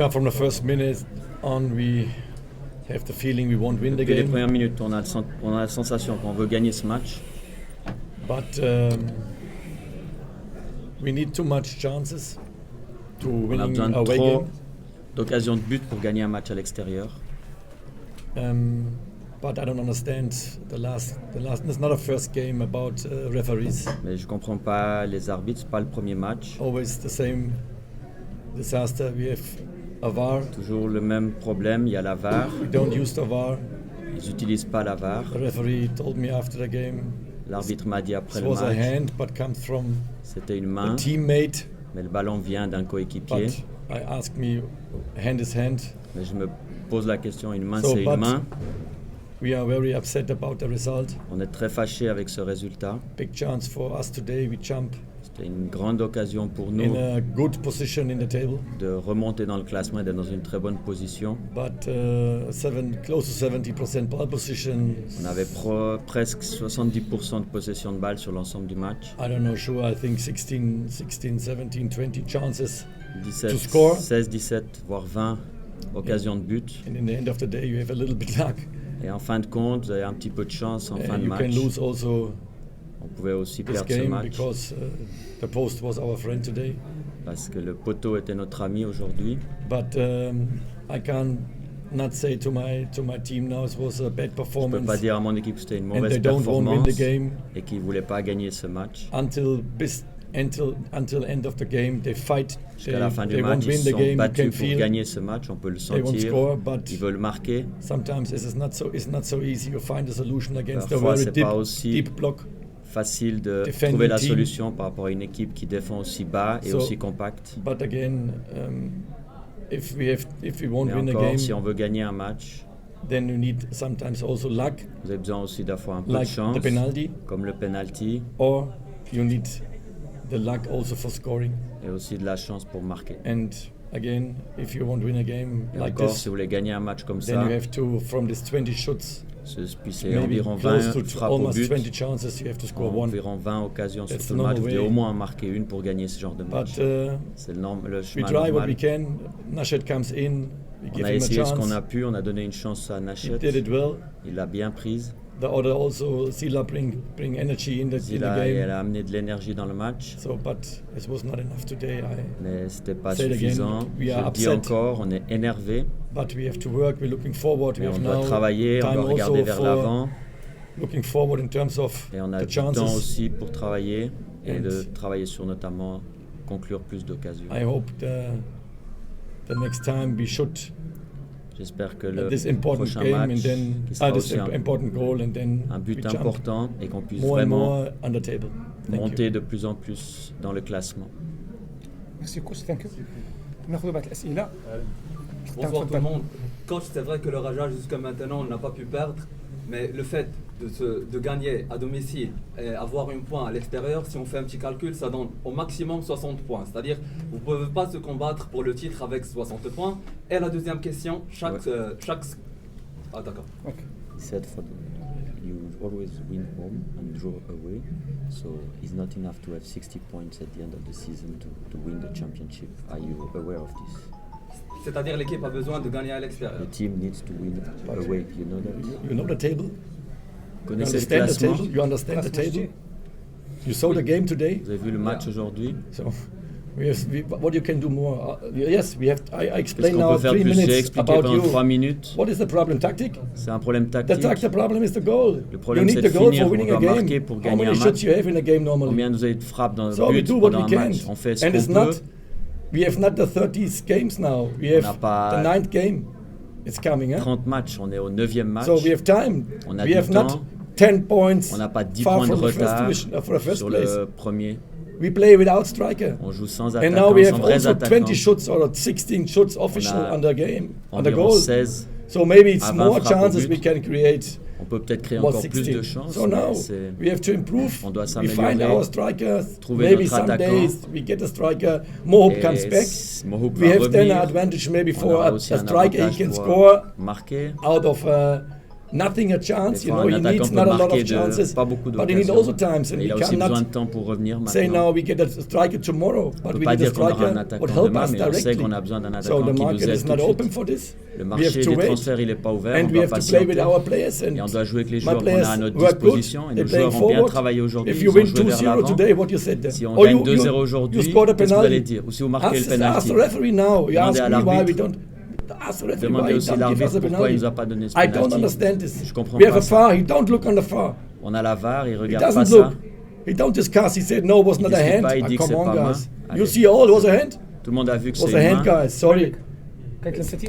Yeah, from the first minute on, we have the feeling we won't win the Dès les game. premières minutes, on a la sensation qu'on veut gagner ce match. But we need too much chances to On a winning besoin de away trop game. d'occasions de but pour gagner un match à l'extérieur. But I don't understand the last. It's not a first game about referees. Mais je comprends pas les arbitres, c'est pas le premier match. Always the same disaster. We have a VAR. Toujours le même problème, il y a la VAR. We don't use the VAR. Ils n'utilisent pas la VAR. The referee told me after the game L'arbitre m'a dit après it le was a match, hand, but comes from c'était une a main, teammate. mais le ballon vient d'un coéquipier. But I asked me, hand is hand. Mais je me pose la question, une main So, c'est but- une main. We are very upset about the result. On est très fâché avec ce résultat. Big chance for us today. We jump C'était une grande occasion pour in nous a good position in the table, de remonter dans le classement et d'être dans une très bonne position. but close to 70% ball position. On avait presque 70% de possession de balle sur l'ensemble du match. I don't know, sure. I think 16, 17, 20 chances. 17, To score. 16, 17, voire 20 occasions de but. And in the end of the day, you have a little bit luck. Et en fin de compte, vous avez un petit peu de chance en fin de You can match. lose also On pouvait aussi this perdre ce game match because the post was our friend today. parce que le poteau était notre ami aujourd'hui. But I can't not say to my team now it was a bad Je ne peux performance pas dire à mon équipe que c'était une and mauvaise they don't want to win performance the game et qu'ils ne voulaient pas gagner ce match. until end of the game. They fight. Jusqu'à la fin du They match, won't ils win se the sont game. You battus can pour feel. gagner ce match, on peut le They won't sentir. score, but Ils veulent marquer. sometimes it's not so easy. You find a solution against a Parfois, very c'est pas aussi deep block. Facile de Defending trouver la team. solution par rapport à une équipe qui défend aussi bas et So- aussi compacte. But again, if we won't Mais win a encore, game, si on veut gagner un match, then you need sometimes also luck, vous avez besoin aussi d'avoir un peu like de chance, the penalty, comme le penalty, or you need the luck also for scoring. et aussi de la chance pour marquer. And again, if you want to win a game Et like encore, this, si vous voulez gagner un match comme then ça, you have to, from these 20 shots, puis c'est maybe environ close 20 to frappes au almost but, 20 chances, you have to score one. environ 20 occasions sur That's tout le the match, vous normal devez way. au moins en marquer une pour gagner ce genre de match. But C'est le we chemin try what we normal. can. Nashet comes in, we On give a him a essayé ce qu'on chance. a pu, on a donné une chance à He Nashet, did it well. il l'a bien prise. The other also, Sila bring energy in the Zila, elle game. a amené de l'énergie dans le match, So, but it was not enough today. mais c'était pas Say it again, suffisant. we Je are le dis upset. encore, on est énervé, But we have to work. We're looking forward. We mais on have doit now travailler, on time doit regarder also vers for l'avant, looking forward in terms of et on a the du temps chances. aussi pour travailler et And- de travailler sur notamment conclure plus d'occasions. I hope the next time we should J'espère que le this important prochain game and match, then qui sera this aussi important goal and then un we but jump important et qu'on puisse more and vraiment more on the table. Thank monter you. de plus en plus dans le classement. ميرسي كوتش ثانك يو ناخذ بعض الاسئله Bonsoir tout le monde. Coach, c'est vrai que le Raja jusqu'à maintenant on n'a pas pu perdre, mais le fait de gagner à domicile et avoir un point à l'extérieur, si on fait un petit calcul, ça donne au maximum 60 points. C'est-à-dire, vous ne pouvez pas se combattre pour le titre avec 60 points. Et la deuxième question, Ah d'accord. He said you always win home and draw away, so it's not enough to have 60 points at the end of the season to win the championship. Are you aware of this? C'est-à-dire l'équipe a besoin de gagner à l'extérieur. The team needs to win away, you know that? You know the table. Vous You connaissez le understand the classement? table. You understand the table. You saw the game today. Vous avez vu le match aujourd'hui? So, what you can do more? Yes, we have. I Qu'est-ce explained qu'on now peut faire 3 plus? J'ai minutes expliqué about pendant you. 3 minutes. What is the problem? Tactic. C'est un problème The tactique. problem is the goal. Le problème, you c'est need de the goal finir. for winning On a doit game. marquer pour How gagner many un shots match. you have in a game normally? Combien vous avez de frappes dans le So we but do what pendant we un can. match? On fait ce And qu'on it's peut. not. We have not the 30 games now. We n'a have pas the 9th game. It's coming, huh? 30 matchs, on est au 9e match. So we have time. On a We du have temps. not 10 points. On n'a pas 10 far points de from the first retard division, for the first sur place. le premier. We play without striker. On joue sans And attaquant, now we sans have vrais also attaquants. 20 shots or 16 shots official a on the game, on the Environ goal. 16. So maybe it's à 20 more frappes au chances but. we can create. On peut peut-être créer About encore plus 16. de chances. So mais now c'est- we have to improve. On doit We s'améliorer. find our strikers. Trouver Maybe notre some attaquant. days we get a striker. Mohub Et comes back. Mohub We va have then revenir. an advantage maybe On for aura a aussi un striker he avantage can pour, score marquer. out of nothing a chance. Des You fois, know, un he attaquant needs peut not a lot marquer of chances, pas beaucoup but he needs d'occasions. also times, and Il we a aussi besoin cannot de temps pour revenir say maintenant. now we get a striker tomorrow, On but peut we pas need a dire qu'on aura un striker attaquant would help demain, us mais on sait directly. qu'on a besoin d'un So attaquant the qui nous market aide is tout not de open suite. for this. Le We have marché to des wait, transferts, il n'est pas ouvert, and on we doit have to play with patienter. our players. Et on doit jouer avec les my joueurs qu'on players a à notre work good. disposition. Et They're nos playing joueurs ont bien forward. travaillé aujourd'hui, If ils you ont win joué vers 2-0 l'avant. today, what you said then? Si on Oh, gagne you 2-0 aujourd'hui, scored a qu'est-ce que vous allez penalty. dire? Ou si vous marquez le Ask penalty. the referee now. You Demandez ask à me why we l'arbitre. don't. Ask the referee why Demandez he aussi don't give us l'arbitre a pourquoi il penalty. nous a pas donné ce I don't penalty. understand this. Je comprends We have pas a ça. VAR. He don't look on the VAR. On a la VAR, il He regarde pas doesn't ça. look. He don't discuss. He said no, it was not a discute hand. pas, il dit que Come c'est on, pas main. guys. Allez. You see all it was a hand. Tout le monde a vu que It was c'est a une hand, main. guys. Sorry. كانت لمستي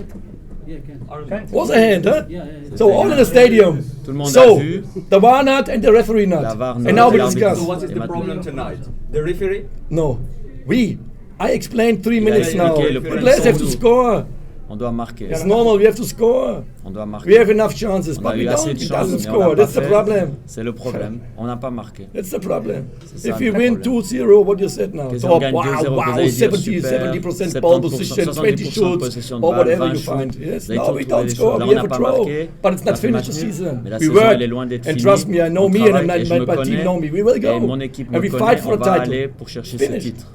It was a hand, huh? Yeah. So all in the stadium. Tout le monde a So vu. the VAR not and the referee not. La VAR And not now et we l'arbitre. discuss. So what is Et the maintenant- problem tonight? The referee? No, we. I explained 3 a minutes now. expliqué, le The problème players sont have to nous. score. On doit marquer. It's normal. We have to score. On doit marquer. We have enough chances, On but a we eu assez don't. de He chances, doesn't mais on l'a score. pas That's the fait. problem. C'est le problème. On n'a pas marqué. That's the problem. C'est If ça, we le win problème. 2-0, what you said now? Que si So, on gagne wow, 2-0, wow, vous allez dire 70, super, 70% ball 70%, position, 20 70% de shoots, possession de or balle, whatever 20 you shoots. find. Yes, Vous allez no, toujours we trouver don't des score. choses. Là, We on n'a have a pas draw, marqué. but it's On a not fait finished the match nul. season. Mais la We saison, work, elle est loin d'être and finie. trust me, I know On me, and travaille et je me my team connais. know me. We will Et go, mon équipe and me we connaît. fight for On the va title. aller pour chercher ce Finish. titre.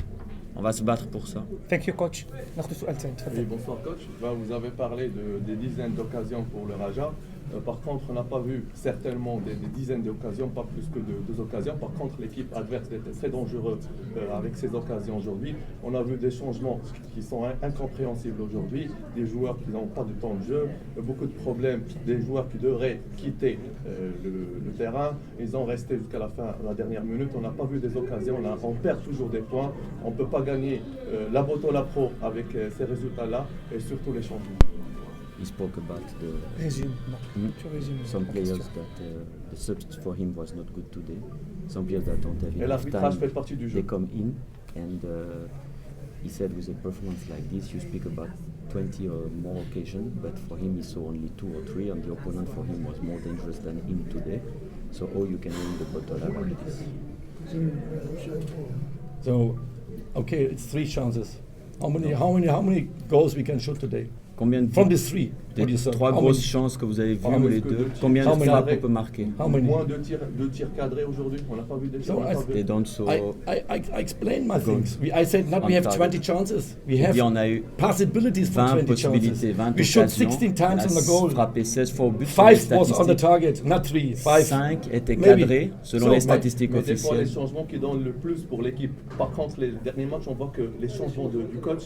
On va se battre pour ça. ثانك يو كوتش ناخذ سؤال ثاني تفضل. Oui, bonsoir coach. Vous avez parlé des dizaines d'occasions pour le Raja. Par contre, on n'a pas vu certainement des dizaines d'occasions, pas plus que deux occasions. Par contre, l'équipe adverse était très dangereuse avec ces occasions aujourd'hui. On a vu des changements qui sont incompréhensibles aujourd'hui. Des joueurs qui n'ont pas de temps de jeu, beaucoup de problèmes, des joueurs qui devraient quitter le terrain. Ils ont resté jusqu'à la fin, la dernière minute. On n'a pas vu des occasions. On perd toujours des points. On ne peut pas gagner la Boto la Pro avec ces résultats-là et surtout les changements. He spoke about ريزوم tu résumes some players that the substitute for him was not good today. Some players that don't have Et enough l'arbitrage time, fait partie du jeu. they come in, and he said with a performance like this, you speak about 20 or more occasions, but for him he saw only 2 or 3, and the opponent for him was more dangerous than him today. So how you can win the Botola like this? So, okay, it's 3 chances. How many goals we can shoot today? Combien de From these 3, what do you des say? 3 How grosses many? chances que vous avez vues, How ou many? les deux, How combien de many? frappes on peut marquer? How many? Moins de tirs cadrés aujourd'hui. On n'a pas vu des So on n'a I- pas vu. They don't so... I explained my things. I said not we have 20 chances. We J'ai have dit on a eu possibilities for 20 20 possibilités, chances. 20 We shot occasions. 16 times On on a the goal. frappé 16 fois au but. selon les 5 was on the statistiques. target, not 3. 5. 5 étaient Maybe. cadrés selon So, les mais- statistiques Mais des fois, les officielles. changements qui donnent le plus pour l'équipe. Par contre, les derniers matchs, on voit que les changements du coach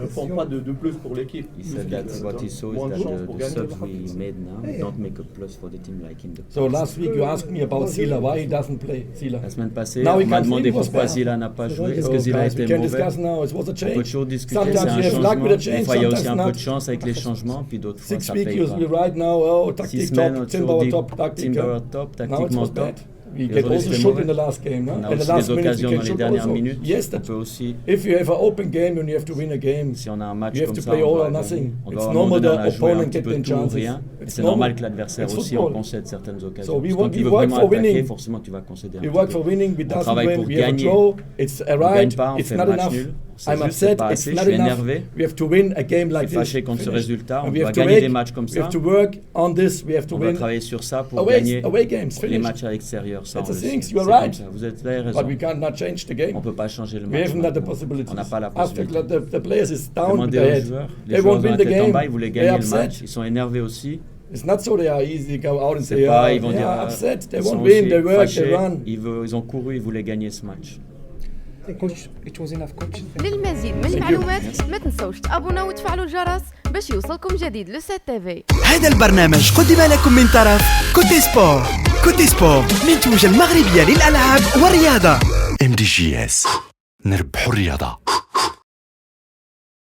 font pas de plus pour l'équipe. He said that what he saw Moins is de that chances pour the gagner. subs we made now don't make a plus for the team like in the So last week you asked me about Sila, why he doesn't play. Sila. La semaine passée, Now on we m'a can't demandé say he was pourquoi bad. Zila n'a pas joué. Est-ce So que Zila guys, we était can mauvais? discuss now. It was a On peut change. toujours discuter, c'est Sometimes un you have luck changement. with a Des change, fois, il y a aussi un sometimes peu not. de chance avec les changements, puis d'autres fois, 6 ça weeks paye you pas. right now, oh, 6 tactic semaines, top, on Timber toujours dit top, tactic. Timber top, Now it tactiquement was top. bad. We Et get aujourd'hui, also c'était shoot mauvais. in the last game. No? On a In the aussi last des minutes you occasions can dans les shoot dernières also. minutes. Yes, On that peut aussi, if you have an open game and you have to win a game, si on a un match you have comme to ça, play on all doit or nothing. on It's doit normal dans the la jouer un opponent petit get peu in tout ou chances. rien. Et It's c'est normal normal. que l'adversaire It's aussi en football. concède certaines occasions. So we Parce que want- quand il we veut work vraiment for attaquer, winning. forcément tu vas concéder un We petit work peu. for winning, we On doesn't travaille win, pour we have a gagner. draw, it's a On gagne right, pas, on it's fait not match enough. nul. C'est I'm juste, c'est upset, pas it's assez, not je suis enough. énervé. We have to win a game like Je suis fâché this. contre ce Finish. résultat, on And we doit have to gagner make- des matchs comme We have ça. to work on this, we have to On doit win. travailler sur ça pour Away gagner games, les finish. matchs à l'extérieur. Ça, That's on the le things, sait. you are C'est comme right. ça. Vous avez raison. But we cannot change the game. On peut pas changer le We match. haven't got the maintenant. possibilities. On n'a pas la After possibilité. the players is down, Demandez they're aux ahead. joueurs. They Les joueurs won't ont win la the tête en game. bas, ils voulaient They're gagner le upset. match. Ils sont énervés aussi. It's not so they are easy go out and C'est say, pas, oh, ils vont they dire, are upset, they ils sont won't win, aussi they work, fâchés. they run. Ils ont couru, ils voulaient gagner ce match. كوتش it was enough coach. للمزيد من المعلومات ما تنسوش تابوناو وتفعلوا الجرس باش يوصلكم جديد لو سيت تيفي. هذا البرنامج قدم لكم من طرف كوتي سبور. كوتي سبور منتوجة المغربية للألعاب والرياضة. MDGS نربحوا الرياضة.